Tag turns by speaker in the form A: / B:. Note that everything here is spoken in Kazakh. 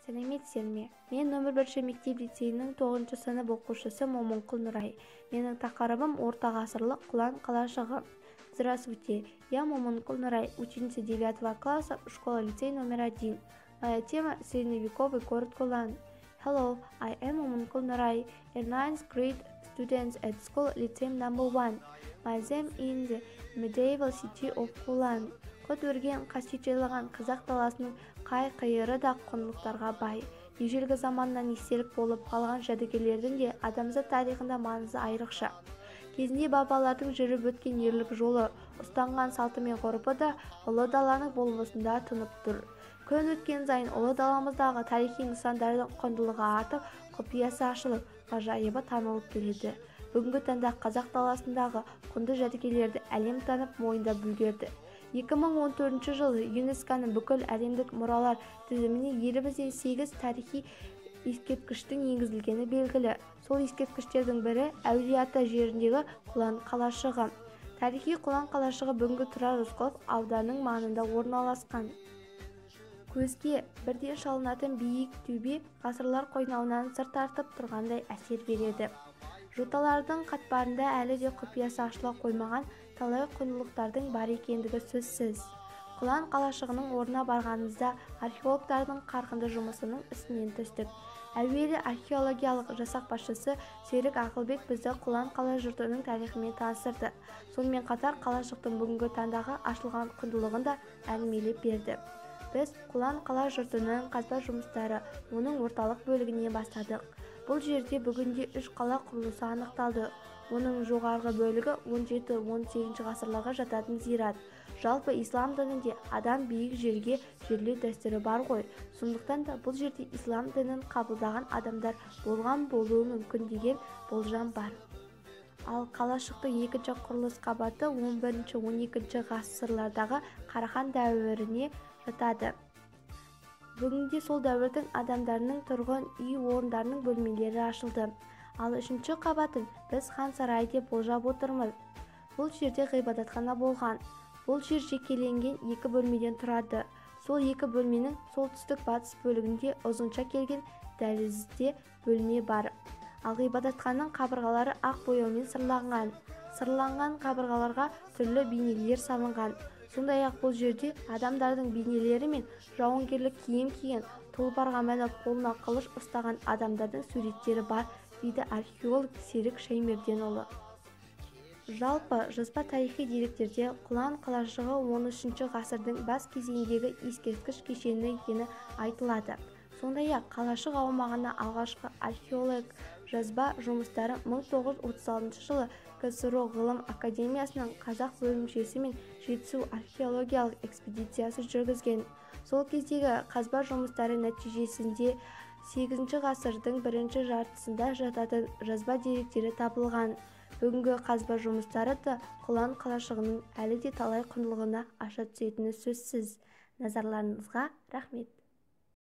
A: Сәлеметсіздер ме? Мен нөмір 1 мектеп-лицейінің 9 сынып оқушысы Момынқұл Нұрай. Менің тақырыбым орта ғасырлық құлан қалашығы. Здравствуйте, я Момынқұл Нурай, ученица 9 класса, школа-лицей номер 1. Моя тема – средневековый город Кулан. Hello, I am Момынқұл Нурай, a 9th grade student at school Lyceum number 1. My theme in the medieval city of Kulan. Құт өрген, қасиет жайлаған қазақ даласының қай-қиыры да құндылықтарға бай. Ежелгі заманнан естелік болып қалған жәдігерлердің де адамзат тарихында маңызы айрықша. Кезінде бабалардың жүріп өткен ерлік жолы, ұстанған салты мен ғұрпы да ұлы даланың болмысында тұнып тұр. Күн өткен сайын ұлы даламыздағы тарихи нысандардың құндылығы артып, құпиясы ашылып, ғажайыбы танылып келеді. Бүгінгі таңда қазақ даласындағы құнды жәдігерлерді әлем танып мойындап үлгерді. 2014 жылы ЮНЕСКО-ның бүкіл әлемдік мұралар тізіміне елімізден 8 тарихи ескерткіштің енгізілгені белгілі. Сол ескерткіштердің бірі Әулие-Ата жеріндегі Құлан қалашығы. Тарихи Құлан қалашығы бүгінгі Тұрар Рысқұлов ауданының маңында орналасқан. Көзге бірден шалынатын биік төбе ғасырлар қойнауынан сыр тартып тұрғандай әсер береді. Жоталардың қатпарында әлі де құпиясы ашыла қоймаған талай құндылықтардың бар екендігі сөзсіз. Құлан қалашығының орнына барғанымызда археологтардың қарқынды жұмысының үстінен түстік. Әуелі археологиялық жасақ басшысы Серік Ақылбек бізді Құлан қала жұртының тарихымен таныстырды. Сонымен қатар қалашықтың бүгінгі таңдағы ашылған құндылығын да әңгімелеп берді. Біз Құлан қала жұртының қазба жұмыстары оның орталық бөлігіне бастадық. Бұл жерде бүгінде 3 қала құрылысы анықталды. Оның жоғарғы бөлігі 17-18 ғасырларға жататын зират. Жалпы ислам дінінде адам биік жерге жерлеу дәстүрі бар ғой. Сондықтан да бұл жерде ислам дінін қабылдаған адамдар болған болуы мүмкін деген болжам бар. Ал қалашықтың екінші құрылыс қабаты 11-12 ғасырлардағы Қарахан дәуіріне жатады. Бүгінде сол дәуірдің адамдарының тұрғын үй орындарының бөлмелері ашылды. Ал үшінші қабатын біз хан сарайы деп болжап отырмыз. Бұл жерде ғибадатхана болған. Бұл жер жекеленген 2 бөлмеден тұрады. Сол 2 бөлменің солтүстік-батыс бөлігінде ұзынша келген дәлізде бөлме бар. Ал ғибадатхананың қабырғалары ақ бояумен сырланған. Сырланған қабырғаларға түрлі бейнелер салынған. Сондай-ақ бұл жерде адамдардың бейнелері мен жауынгерлік киім киген, тұлпарға мініп қолына қылыш ұстаған адамдардың суреттері бар, дейді археолог Серік Шаймерденұлы. Жалпы жазба тарихи деректерде Құлан қалашығы 13 ғасырдың бас кезеңіндегі ескерткіш кешені екені айтылады. Сондай-ақ қалашық аумағына алғашқы археолог жазба жұмыстары 1936 жылы КСРО ғылым академиясының қазақ бөлімшесі мен Жетісу археологиялық экспедициясы жүргізген. Сол кездегі қазба жұмыстары нәтижесінде 8 ғасырдың бірінші жартысында жататын жазба деректері табылған. Бүгінгі қазба жұмыстары да Құлан қалашығының әлі де талай құндылығына аша түсетіні сөзсіз. Назарларыңызға рахмет.